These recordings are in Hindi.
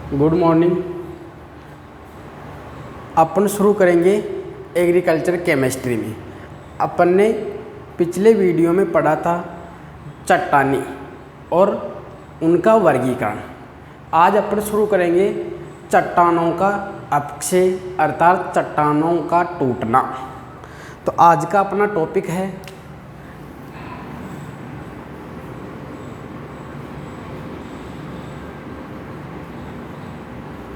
Good morning. अपन शुरू करेंगे एग्रीकल्चर केमिस्ट्री में। अपन ने पिछले वीडियो में पढ़ा था चट्टानी और उनका वर्गीकरण। आज अपन शुरू करेंगे चट्टानों का अपक्षय अर्थात चट्टानों का टूटना। तो आज का अपना टॉपिक है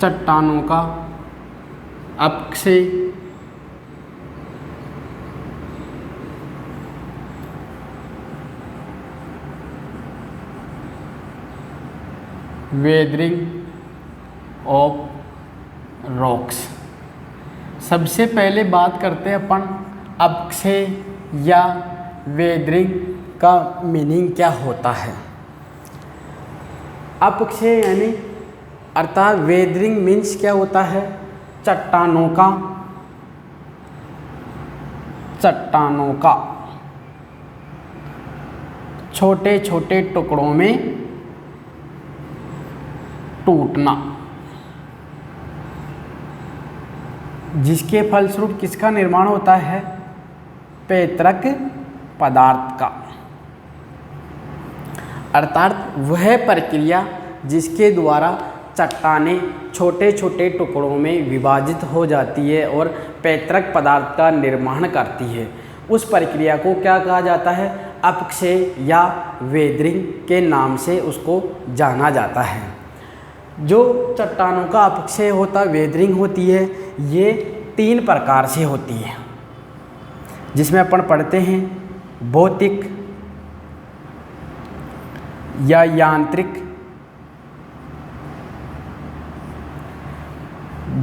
चट्टानों का अपक्षय वेदरिंग ऑफ रॉक्स। सबसे पहले बात करते हैं अपन अपक्षय या वेदरिंग का मीनिंग क्या होता है। अपक्षय यानी अर्थात वेदरिंग मीन्स क्या होता है, चट्टानों का छोटे छोटे टुकड़ों में टूटना, जिसके फलस्वरूप किसका निर्माण होता है, पैतृक पदार्थ का। अर्थात वह प्रक्रिया जिसके द्वारा चट्टानें छोटे छोटे टुकड़ों में विभाजित हो जाती है और पैतृक पदार्थ का निर्माण करती है, उस प्रक्रिया को क्या कहा जाता है, अपक्षय या वेदरिंग के नाम से उसको जाना जाता है। जो चट्टानों का अपक्षय होता वेदरिंग होती है, ये 3 प्रकार से होती है, जिसमें अपन पढ़ते हैं भौतिक या यांत्रिक,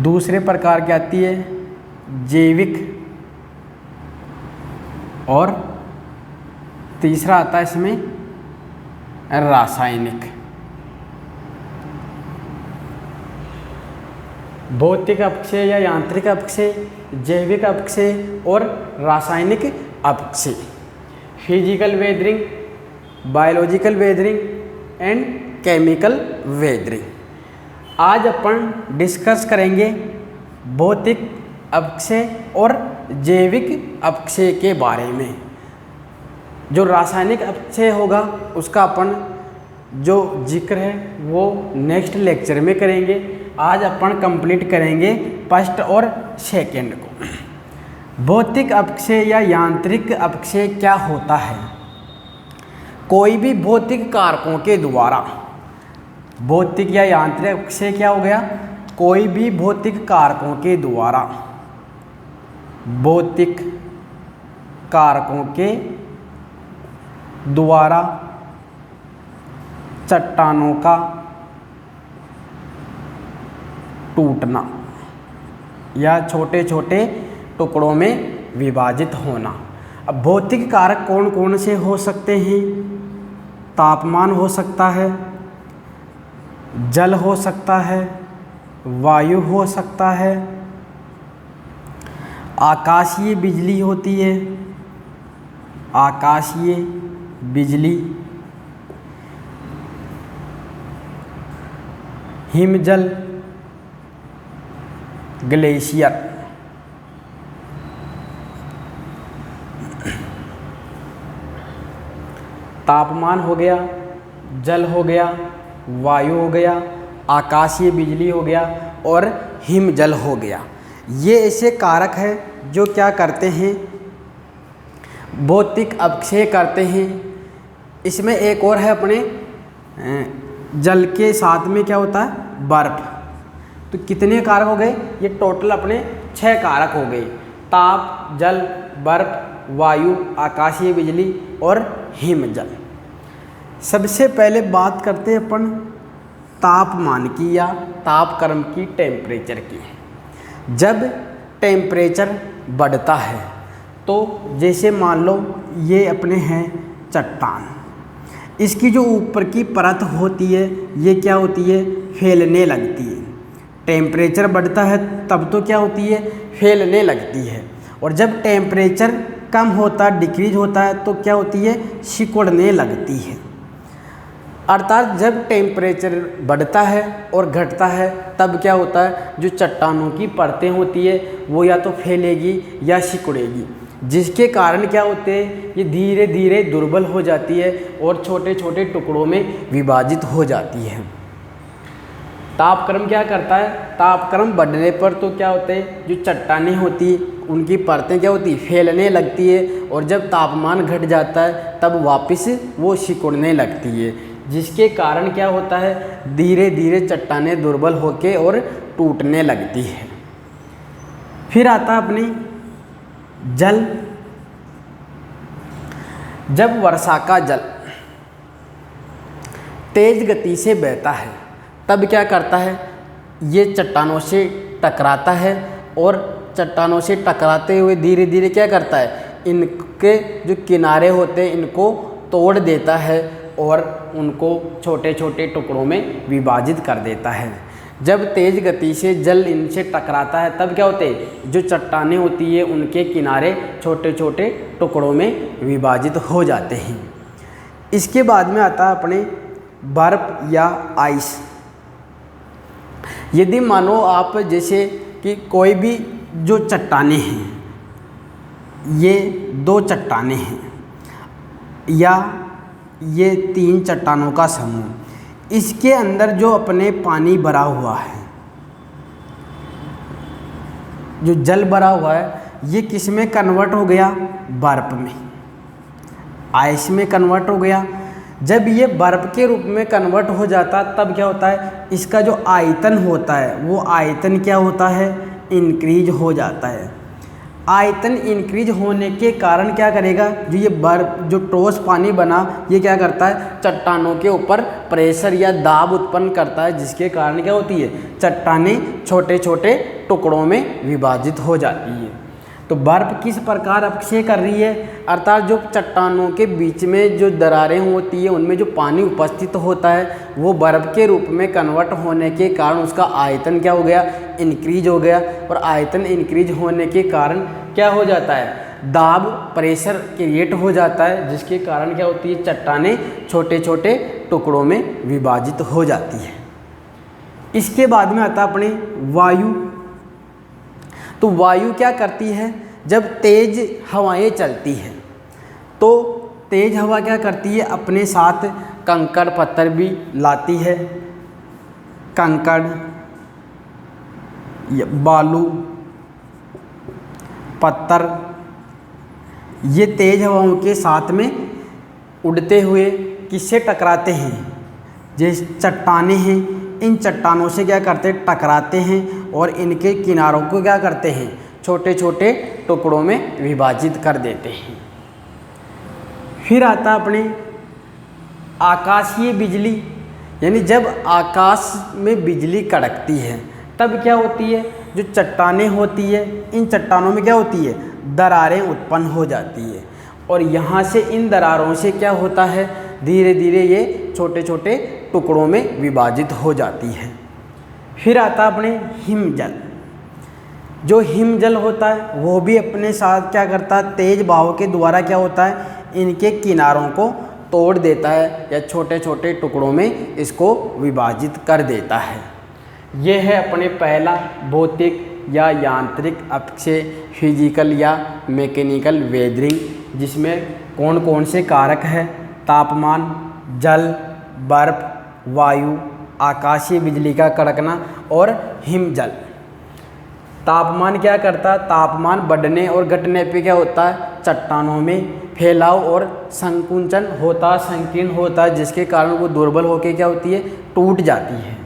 दूसरे प्रकार की आती है जैविक और तीसरा आता है इसमें रासायनिक। भौतिक अपक्षय या यांत्रिक अपक्षय, जैविक अपक्षय और रासायनिक अपक्षय। Physical weathering, biological weathering and chemical weathering. आज अपन डिस्कस करेंगे भौतिक अपक्षय और जैविक अपक्षय के बारे में। जो रासायनिक अपक्षय होगा उसका अपन जो जिक्र है वो नेक्स्ट लेक्चर में करेंगे। आज अपन कंप्लीट करेंगे फर्स्ट और सेकंड को। भौतिक अपक्षय या यांत्रिक अपक्षय क्या होता है, कोई भी भौतिक कारकों के द्वारा, भौतिक या यांत्रिक अपक्षय क्या हो गया, कोई भी भौतिक कारकों के द्वारा, भौतिक कारकों के द्वारा चट्टानों का टूटना या छोटे छोटे टुकड़ों में विभाजित होना। अब भौतिक कारक कौन कौन से हो सकते हैं, तापमान हो सकता है, जल हो सकता है, वायु हो सकता है, आकाशीय बिजली होती है, आकाशीय बिजली, हिमजल, ग्लेशियर। तापमान हो गया, जल हो गया, वायु हो गया, आकाशीय बिजली हो गया और हिमजल हो गया। ये ऐसे कारक हैं जो क्या करते हैं, भौतिक अपक्षय करते हैं। इसमें एक और है अपने जल के साथ में क्या होता है, बर्फ। तो कितने कारक हो गए, ये टोटल अपने 6 कारक हो गए, ताप, जल, बर्फ, वायु, आकाशीय बिजली और हिमजल। सबसे पहले बात करते हैं अपन तापमान की या तापक्रम की, टेम्परेचर की। जब टेम्परेचर बढ़ता है तो जैसे मान लो ये अपने हैं चट्टान, इसकी जो ऊपर की परत होती है ये क्या होती है, फैलने लगती है। टेम्परेचर बढ़ता है तब तो क्या होती है, फैलने लगती है। और जब टेम्परेचर कम होता है, डिक्रीज होता है, तो क्या होती है, सिकुड़ने लगती है। अर्थात जब टेम्परेचर बढ़ता है और घटता है तब क्या होता है, जो चट्टानों की परतें होती है वो या तो फैलेगी या सिकुड़ेगी, जिसके कारण क्या होते हैं, ये धीरे धीरे दुर्बल हो जाती है और छोटे छोटे टुकड़ों में विभाजित हो जाती है। तापक्रम क्या करता है, तापक्रम बढ़ने पर तो क्या होते हैं, जो चट्टानें होती हैं उनकी परतें क्या होती है, फैलने लगती है, और जब तापमान घट जाता है तब वापस वो सिकुड़ने लगती है, जिसके कारण क्या होता है, धीरे धीरे चट्टानें दुर्बल होके और टूटने लगती है। फिर आता है अपनी जल। जब वर्षा का जल तेज गति से बहता है तब क्या करता है, ये चट्टानों से टकराता है और चट्टानों से टकराते हुए धीरे धीरे क्या करता है, इनके जो किनारे होते हैं इनको तोड़ देता है और उनको छोटे छोटे टुकड़ों में विभाजित कर देता है। जब तेज गति से जल इनसे टकराता है तब क्या होते हैं, जो चट्टानें होती है उनके किनारे छोटे छोटे टुकड़ों में विभाजित हो जाते हैं। इसके बाद में आता है अपने बर्फ या आइस। यदि मानो आप जैसे कि कोई भी जो चट्टानें हैं, ये 2 चट्टानें हैं या ये 3 चट्टानों का समूह, इसके अंदर जो अपने पानी भरा हुआ है, जो जल भरा हुआ है, ये किस में कन्वर्ट हो गया, बर्फ में, आइस में कन्वर्ट हो गया। जब ये बर्फ के रूप में कन्वर्ट हो जाता तब क्या होता है, इसका जो आयतन होता है वो आयतन क्या होता है, इंक्रीज हो जाता है। आयतन इंक्रीज होने के कारण क्या करेगा, जो ये बर्फ जो ठोस पानी बना ये क्या करता है, चट्टानों के ऊपर प्रेशर या दाब उत्पन्न करता है, जिसके कारण क्या होती है, चट्टानें छोटे छोटे टुकड़ों में विभाजित हो जाती है। तो बर्फ किस प्रकार अपक्षय कर रही है, अर्थात जो चट्टानों के बीच में जो दरारें होती है उनमें जो पानी उपस्थित होता है वो बर्फ के रूप में कन्वर्ट होने के कारण उसका आयतन क्या हो गया, इंक्रीज हो गया, और आयतन इंक्रीज होने के कारण क्या हो जाता है, दाब प्रेशर क्रिएट हो जाता है, जिसके कारण क्या होती है, चट्टानें छोटे छोटे टुकड़ों में विभाजित हो जाती है। इसके बाद में आता अपने वायु। तो वायु क्या करती है, जब तेज हवाएं चलती हैं तो तेज हवा क्या करती है, अपने साथ कंकड़ पत्थर भी लाती है, कंकड़ बालू पत्थर, ये तेज हवाओं के साथ में उड़ते हुए किससे टकराते हैं, जैसे चट्टानें हैं, इन चट्टानों से क्या करते हैं, टकराते हैं और इनके किनारों को क्या करते हैं, छोटे छोटे टुकड़ों में विभाजित कर देते हैं। फिर आता अपने आकाशीय बिजली, यानी जब आकाश में बिजली कड़कती है तब क्या होती है, जो चट्टानें होती है इन चट्टानों में क्या होती है, दरारें उत्पन्न हो जाती है, और यहाँ से इन दरारों से क्या होता है, धीरे धीरे ये छोटे छोटे टुकड़ों में विभाजित हो जाती है। फिर आता अपने हिमजल। जो हिमजल होता है वो भी अपने साथ क्या करता है, तेज बहाव के द्वारा क्या होता है, इनके किनारों को तोड़ देता है या छोटे छोटे टुकड़ों में इसको विभाजित कर देता है। यह है अपने पहला भौतिक या यांत्रिक अपक्षय, फिजिकल या मैकेनिकल वेदरिंग, जिसमें कौन कौन से कारक हैं, तापमान, जल, बर्फ, वायु, आकाशीय बिजली का कड़कना और हिमजल। तापमान क्या करता है, तापमान बढ़ने और घटने पे क्या होता है, चट्टानों में फैलाव और संकुचन होता, संकीर्ण होता है, जिसके कारण वो दुर्बल होकर क्या होती है, टूट जाती है।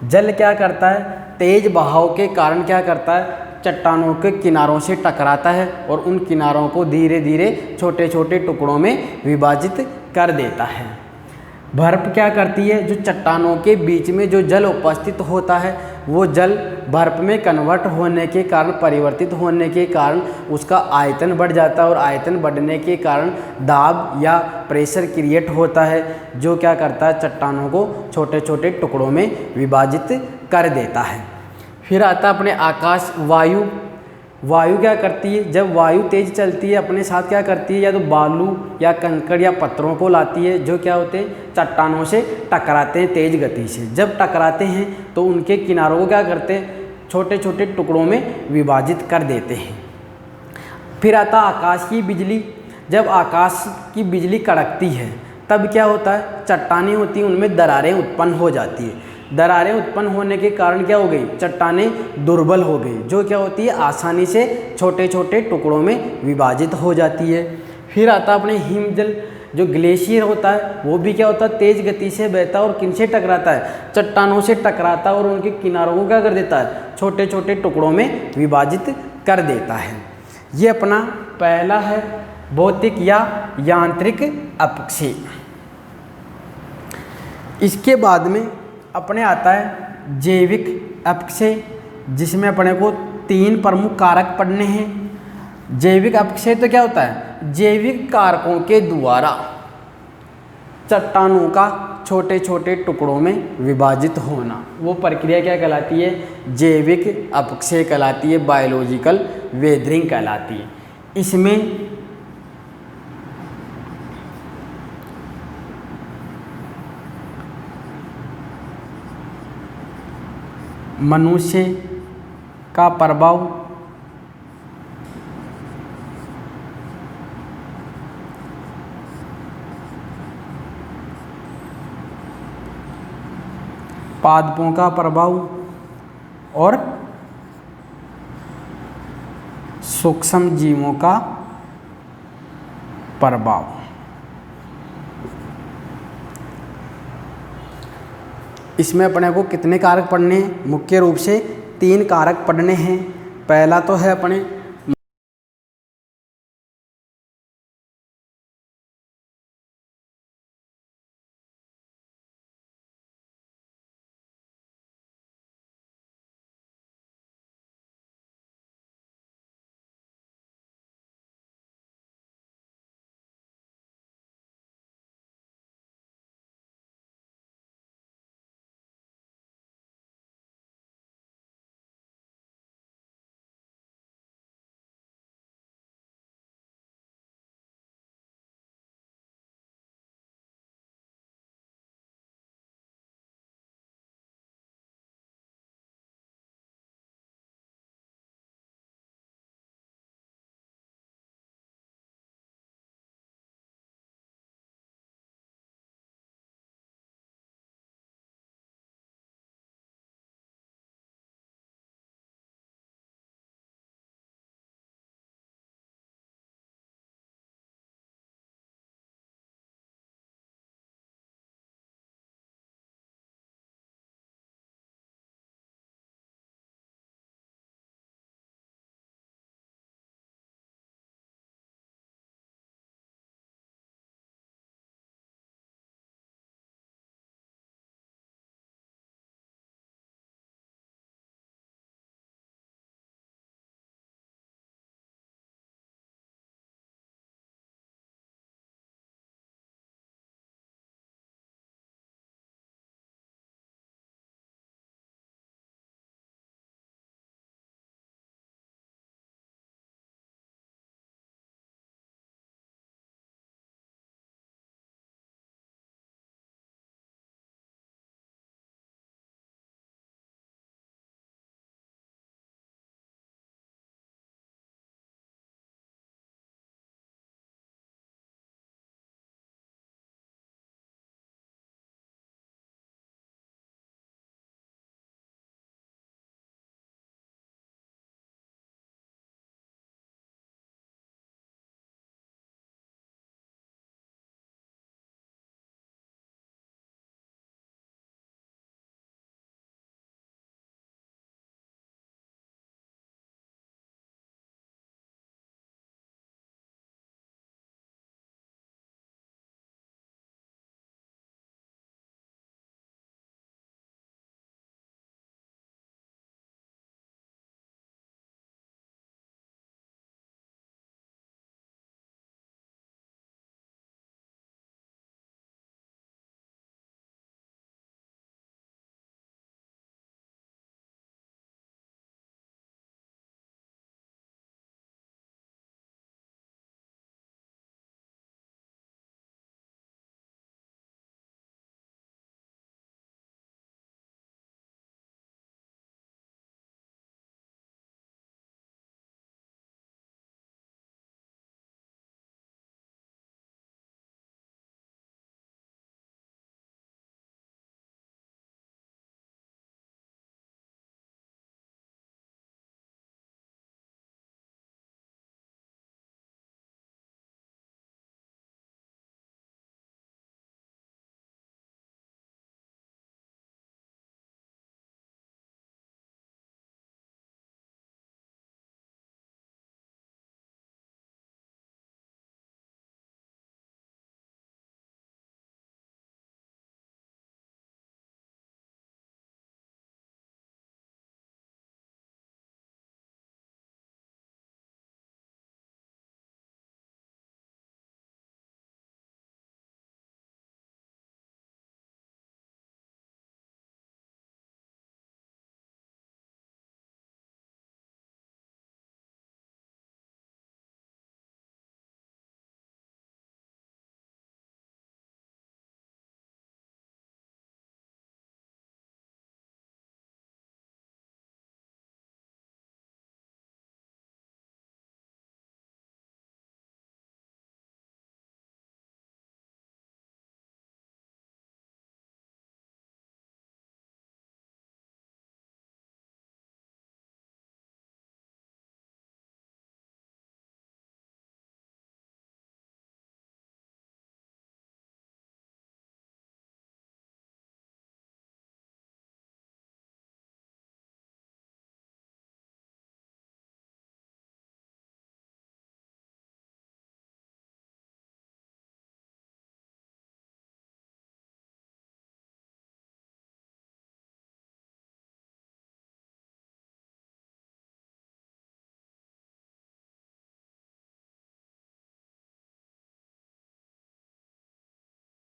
जल क्या करता है, तेज बहाव के कारण क्या करता है, चट्टानों के किनारों से टकराता है और उन किनारों को धीरे धीरे छोटे छोटे टुकड़ों में विभाजित कर देता है। बर्फ क्या करती है, जो चट्टानों के बीच में जो जल उपस्थित होता है वो जल बर्फ में कन्वर्ट होने के कारण, परिवर्तित होने के कारण उसका आयतन बढ़ जाता है, और आयतन बढ़ने के कारण दाब या प्रेशर क्रिएट होता है, जो क्या करता है, चट्टानों को छोटे छोटे टुकड़ों में विभाजित कर देता है। फिर आता अपने आकाश वायु। वायु क्या करती है, जब वायु तेज चलती है अपने साथ क्या करती है, या तो बालू या कंकड़ या पत्थरों को लाती है जो क्या होते हैं, चट्टानों से टकराते हैं तेज गति से। जब टकराते हैं तो उनके किनारों को क्या करते हैं, छोटे छोटे टुकड़ों में विभाजित कर देते हैं। फिर आता आकाश की बिजली। जब आकाश की बिजली कड़कती है तब क्या होता है, चट्टानें होती हैं उनमें दरारें उत्पन्न हो जाती है। दरारें उत्पन्न होने के कारण क्या हो गई, चट्टानें दुर्बल हो गई, जो क्या होती है आसानी से छोटे छोटे टुकड़ों में विभाजित हो जाती है। फिर आता अपने हिमजल। जो ग्लेशियर होता है वो भी क्या होता है, तेज गति से बहता है और किनसे टकराता है, चट्टानों से टकराता है और उनके किनारों को क्या कर देता है, छोटे छोटे टुकड़ों में विभाजित कर देता है। ये अपना पहला है भौतिक या यांत्रिक अपक्षय। इसके बाद में अपने आता है जैविक अपक्षय, जिसमें अपने को 3 प्रमुख कारक पढ़ने हैं। जैविक अपक्षय तो क्या होता है, जैविक कारकों के द्वारा चट्टानों का छोटे छोटे टुकड़ों में विभाजित होना, वो प्रक्रिया क्या कहलाती है, जैविक अपक्षय कहलाती है, बायोलॉजिकल वेदरिंग कहलाती है। इसमें मनुष्य का प्रभाव, पादपों का प्रभाव और सूक्ष्म जीवों का प्रभाव। इसमें अपने को कितने कारक पढ़ने हैं, मुख्य रूप से 3 कारक पढ़ने हैं। पहला तो है अपने